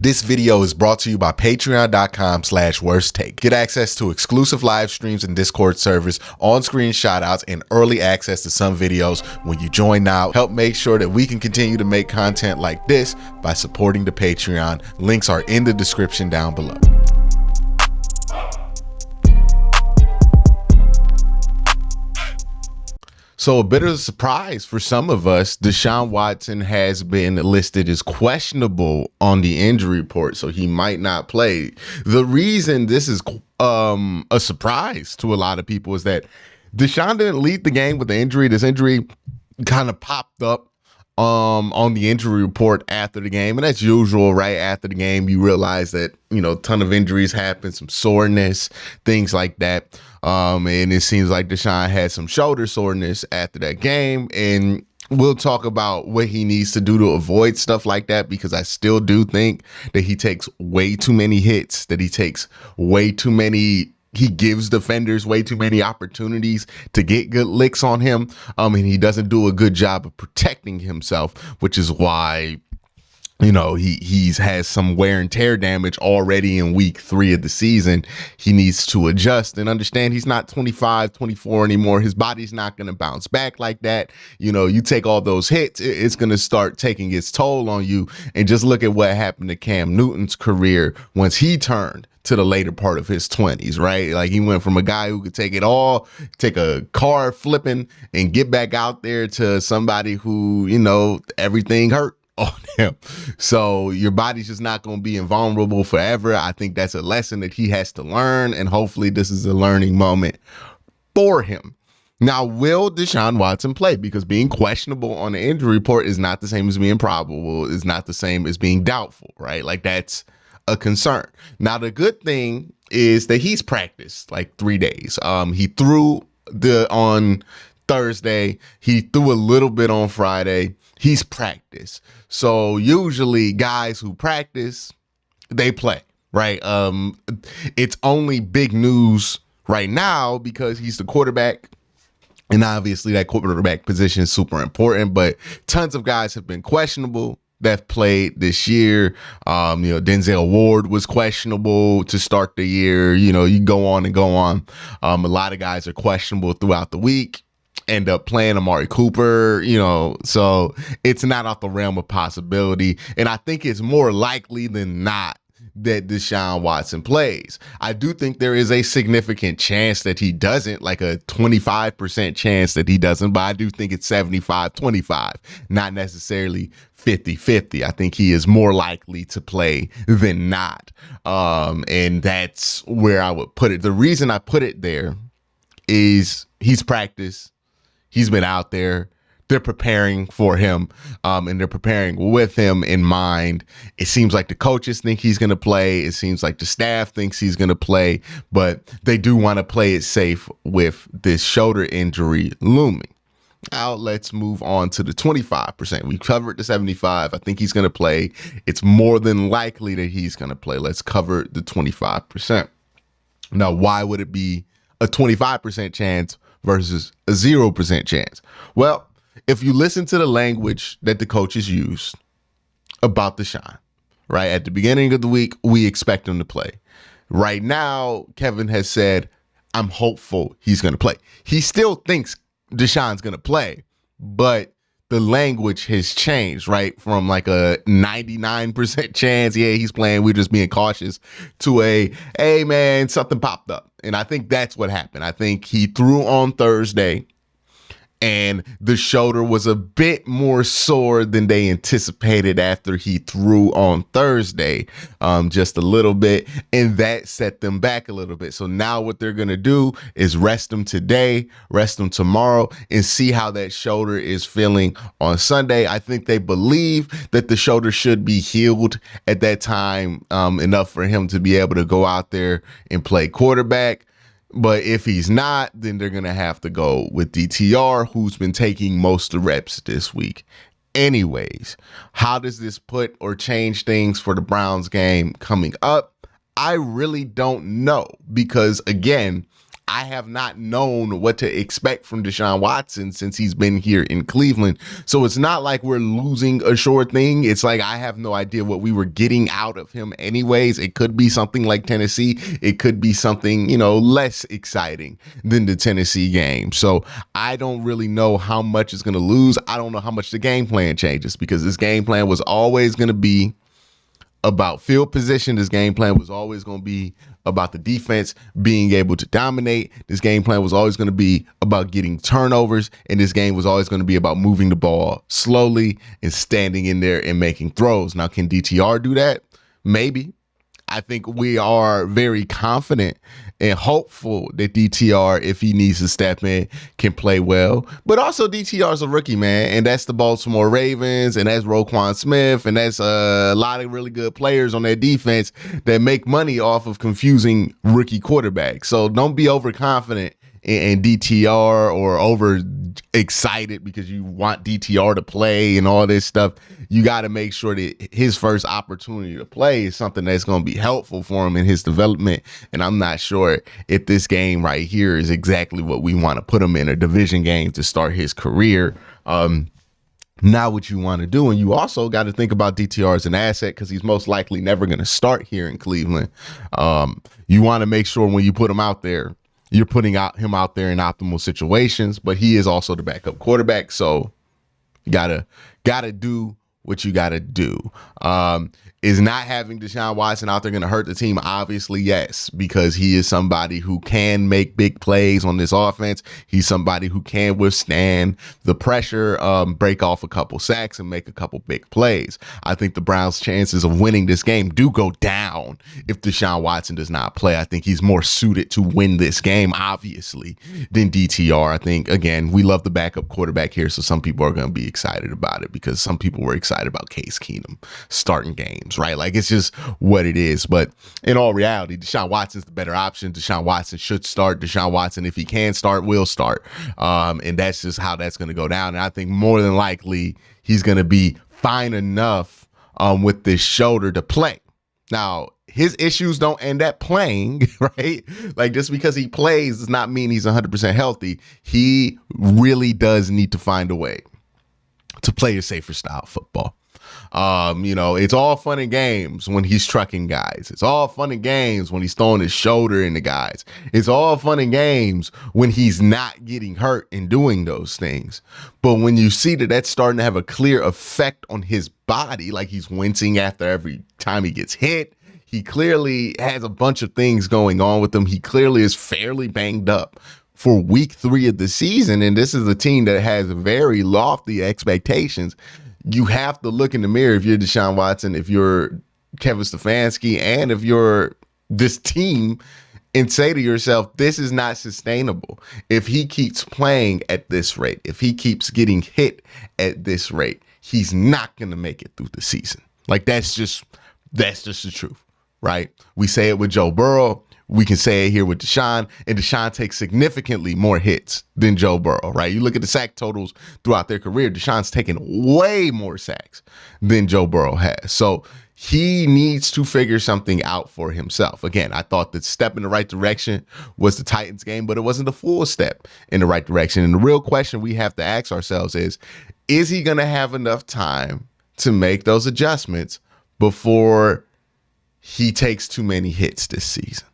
This video is brought to you by patreon.com/worsttake. Get access to exclusive live streams and Discord servers, on-screen shoutouts, and early access to some videos when you join now. Help make sure that we can continue to make content like this by supporting the Patreon. Links are in the description down below. So a bit of a surprise for some of us, Deshaun Watson has been listed as questionable on the injury report, so he might not play. The reason this is a surprise to a lot of people is that Deshaun didn't lead the game with the injury. This injury kind of popped up on the injury report after the game, and that's usual. Right after the game, you realize that a ton of injuries happen, some soreness, things like that. And it seems like Deshaun had some shoulder soreness after that game, and we'll talk about what he needs to do to avoid stuff like that, because I still do think that he takes way too many hits, that he gives defenders way too many opportunities to get good licks on him. And he doesn't do a good job of protecting himself, which is why he's has some wear and tear damage already in week 3 of the season. He needs to adjust and understand he's not 25, 24 anymore. His body's not going to bounce back like that. You take all those hits, it's going to start taking its toll on you. And just look at what happened to Cam Newton's career once he turned to the later part of his 20s, right? Like, he went from a guy who could take it all, take a car flipping and get back out there, to somebody who, everything hurt on him. So your body's just not going to be invulnerable forever. I think that's a lesson that he has to learn, and hopefully this is a learning moment for him. Now, will Deshaun Watson play? Because being questionable on the injury report is not the same as being probable, is not the same as being doubtful, right? Like, that's a concern. Now, the good thing is that he's practiced like 3 days. He threw on Thursday. He threw a little bit on Friday. He's practiced. So usually guys who practice, they play, right? It's only big news right now because he's the quarterback. And obviously that quarterback position is super important, but tons of guys have been questionable that played this year. Denzel Ward was questionable to start the year. You go on and go on. A lot of guys are questionable throughout the week, end up playing. Amari Cooper, so it's not out the realm of possibility. And I think it's more likely than not that Deshaun Watson plays. I do think there is a significant chance that he doesn't, like a 25% chance that he doesn't, but I do think it's 75-25, not necessarily 50-50. I think he is more likely to play than not. And that's where I would put it. The reason I put it there is he's practiced. He's been out there. They're preparing for him, and they're preparing with him in mind. It seems like the coaches think he's going to play. It seems like the staff thinks he's going to play, but they do want to play it safe with this shoulder injury looming. Now let's move on to the 25%. We covered the 75. I think he's going to play. It's more than likely that he's going to play. Let's cover the 25%. Now, why would it be a 25% chance versus a 0% chance? Well, if you listen to the language that the coaches used about Deshaun, right? At the beginning of the week, we expect him to play. Right now, Kevin has said, I'm hopeful he's going to play. He still thinks Deshaun's going to play, but the language has changed, right? From like a 99% chance, yeah, he's playing, we're just being cautious, to a, hey man, something popped up. And I think that's what happened. I think he threw on Thursday, and the shoulder was a bit more sore than they anticipated after he threw on Thursday, just a little bit, and that set them back a little bit. So now what they're going to do is rest him today, rest him tomorrow, and see how that shoulder is feeling on Sunday. I think they believe that the shoulder should be healed at that time, enough for him to be able to go out there and play quarterback. But if he's not, then they're going to have to go with DTR, who's been taking most of the reps this week. Anyways, how does this put or change things for the Browns game coming up? I really don't know, because, again, I have not known what to expect from Deshaun Watson since he's been here in Cleveland. So it's not like we're losing a sure thing. It's like I have no idea what we were getting out of him anyways. It could be something like Tennessee. It could be something, less exciting than the Tennessee game. So I don't really know how much it's going to lose. I don't know how much the game plan changes, because this game plan was always going to be about field position. This game plan was always going to be about the defense being able to dominate. This game plan was always going to be about getting turnovers. And this game was always going to be about moving the ball slowly and standing in there and making throws. Now, can DTR do that? Maybe. I think we are very confident and hopeful that DTR, if he needs to step in, can play well. But also DTR is a rookie, man, and that's the Baltimore Ravens, and that's Roquan Smith, and that's a lot of really good players on their defense that make money off of confusing rookie quarterbacks. So don't be overconfident in DTR or over excited because you want DTR to play and all this stuff. You got to make sure that his first opportunity to play is something that's going to be helpful for him in his development. And I'm not sure if this game right here is exactly what we want to put him in, a division game to start his career. Not what you want to do. And you also got to think about DTR as an asset, because he's most likely never going to start here in Cleveland. You want to make sure when you put him out there, you're putting him out there in optimal situations, but he is also the backup quarterback. So you gotta do what you gotta do. Is not having Deshaun Watson out there going to hurt the team? Obviously, yes, because he is somebody who can make big plays on this offense. He's somebody who can withstand the pressure, break off a couple sacks, and make a couple big plays. I think the Browns' chances of winning this game do go down if Deshaun Watson does not play. I think he's more suited to win this game, obviously, than DTR. I think, again, we love the backup quarterback here, so some people are going to be excited about it because some people were excited about Case Keenum starting games. Right? Like, it's just what it is. But in all reality, Deshaun Watson's the better option. Deshaun Watson should start. Deshaun Watson, if he can start, will start. And that's just how that's going to go down. And I think more than likely he's going to be fine enough with this shoulder to play. Now, his issues don't end at playing, right? Like, just because he plays does not mean he's 100% healthy. He really does need to find a way to play a safer style football. It's all fun and games when he's trucking guys. It's all fun and games when he's throwing his shoulder into guys. It's all fun and games when he's not getting hurt and doing those things. But when you see that that's starting to have a clear effect on his body, like he's wincing after every time he gets hit, he clearly has a bunch of things going on with him. He clearly is fairly banged up for week 3 of the season. And this is a team that has very lofty expectations. You have to look in the mirror if you're Deshaun Watson, if you're Kevin Stefanski, and if you're this team, and say to yourself, this is not sustainable. If he keeps playing at this rate, if he keeps getting hit at this rate, he's not going to make it through the season. Like, that's just the truth, right? We say it with Joe Burrow. We can say it here with Deshaun, and Deshaun takes significantly more hits than Joe Burrow, right? You look at the sack totals throughout their career, Deshaun's taken way more sacks than Joe Burrow has. So he needs to figure something out for himself. Again, I thought the step in the right direction was the Titans game, but it wasn't the full step in the right direction. And the real question we have to ask ourselves is he going to have enough time to make those adjustments before he takes too many hits this season?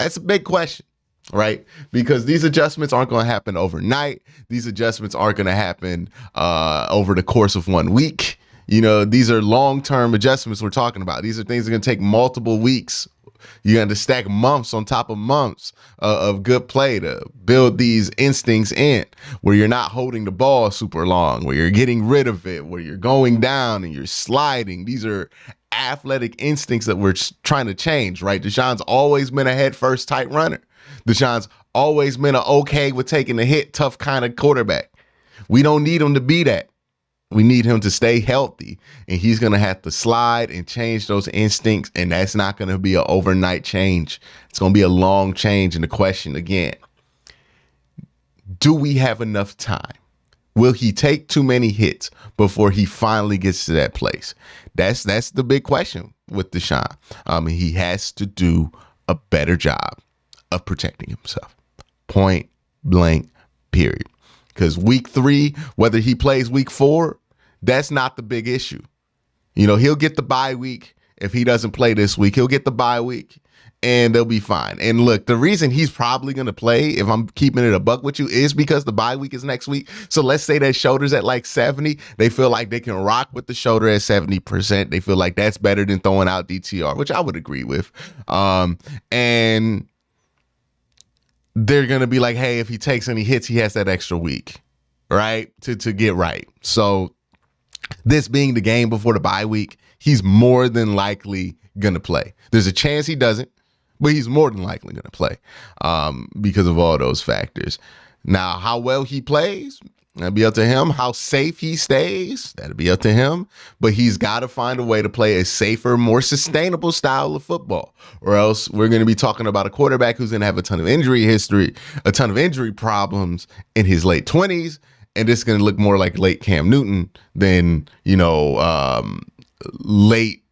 That's a big question, right? Because these adjustments aren't going to happen overnight. These adjustments aren't going to happen over the course of 1 week. These are long-term adjustments we're talking about. These are things that are going to take multiple weeks. You're going to stack months on top of months of good play to build these instincts in, where you're not holding the ball super long, where you're getting rid of it, where you're going down and you're sliding. These are athletic instincts that we're trying to change, right? Deshaun's always been a head first type runner. Deshaun's always been a okay with taking a hit, tough kind of quarterback. We don't need him to be that. We need him to stay healthy, and he's going to have to slide and change those instincts, and that's not going to be an overnight change. It's going to be a long change. And the question again, do we have enough time? Will he take too many hits before he finally gets to that place? That's the big question with Deshaun. He has to do a better job of protecting himself. Point blank, period. Because week 3, whether he plays week 4, that's not the big issue. You know, he'll get the bye week. If he doesn't play this week, he'll get the bye week and they'll be fine. And look, the reason he's probably going to play, if I'm keeping it a buck with you, is because the bye week is next week. So let's say that shoulder's at like 70. They feel like they can rock with the shoulder at 70%. They feel like that's better than throwing out DTR, which I would agree with. And they're going to be like, hey, if he takes any hits, he has that extra week, right? To get right. So this being the game before the bye week, he's more than likely going to play. There's a chance he doesn't, but he's more than likely going to play because of all those factors. Now, how well he plays, that'll be up to him. How safe he stays, that'll be up to him. But he's got to find a way to play a safer, more sustainable style of football, or else we're going to be talking about a quarterback who's going to have a ton of injury history, a ton of injury problems in his late 20s. And this is going to look more like late Cam Newton than, late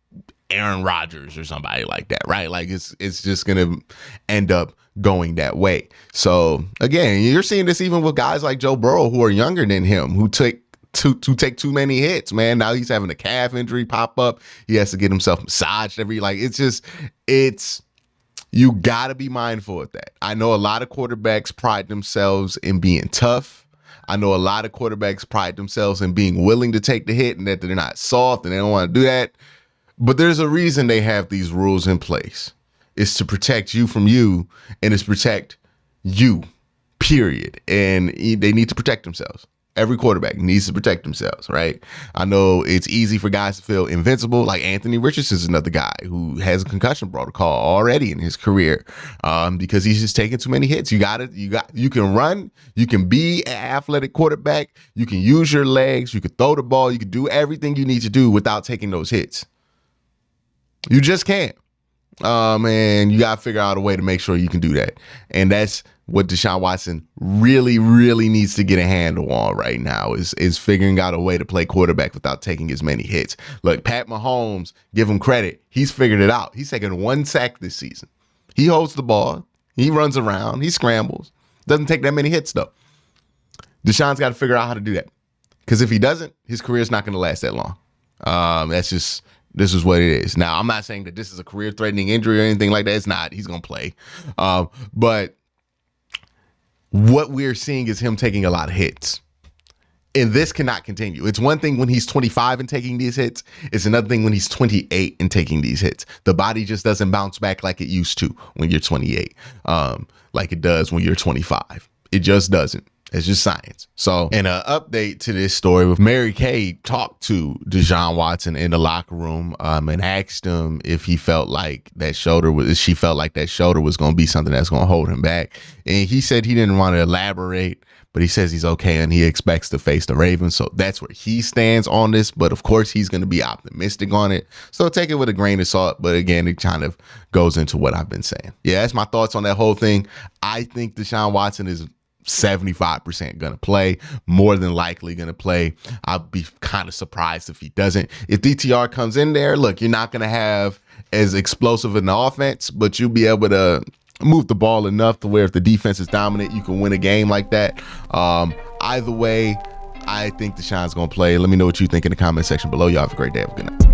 Aaron Rodgers or somebody like that, right? Like it's just going to end up going that way. So again, you're seeing this even with guys like Joe Burrow who are younger than him, who take too many hits, man. Now he's having a calf injury pop up. He has to get himself massaged you got to be mindful of that. I know a lot of quarterbacks pride themselves in being tough. I know a lot of quarterbacks pride themselves in being willing to take the hit and that they're not soft and they don't want to do that. But there's a reason they have these rules in place. It's to protect you from you, and it's protect you, period. And they need to protect themselves. Every quarterback needs to protect themselves, right? I know it's easy for guys to feel invincible. Like Anthony Richardson is another guy who has a concussion protocol already in his career because he's just taking too many hits. You can run, you can be an athletic quarterback, you can use your legs, you can throw the ball, you can do everything you need to do without taking those hits. You just can't. And you got to figure out a way to make sure you can do that. And that's what Deshaun Watson really, really needs to get a handle on right now is figuring out a way to play quarterback without taking as many hits. Look, Pat Mahomes, give him credit. He's figured it out. He's taken 1 sack this season. He holds the ball. He runs around. He scrambles. Doesn't take that many hits, though. Deshaun's got to figure out how to do that. Because if he doesn't, his career's not going to last that long. This is what it is. Now, I'm not saying that this is a career-threatening injury or anything like that. It's not. He's going to play. But what we're seeing is him taking a lot of hits. And this cannot continue. It's one thing when he's 25 and taking these hits. It's another thing when he's 28 and taking these hits. The body just doesn't bounce back like it used to when you're 28, like it does when you're 25. It just doesn't. It's just science. So, in an update to this story, with Mary Kay talked to Deshaun Watson in the locker room and asked him if he felt like she felt like that shoulder was going to be something that's going to hold him back. And he said he didn't want to elaborate, but he says he's okay and he expects to face the Ravens. So that's where he stands on this. But of course, he's going to be optimistic on it. So take it with a grain of salt. But again, it kind of goes into what I've been saying. Yeah, that's my thoughts on that whole thing. I think Deshaun Watson is 75% gonna play, more than likely gonna play. I'll be kind of surprised if he doesn't. If DTR comes in there, look, you're not gonna have as explosive in the offense, but you'll be able to move the ball enough to where if the defense is dominant, you can win a game like that. Either way, I think Deshaun's gonna play. Let me know what you think in the comment section below. Y'all have a great day. Have a good night.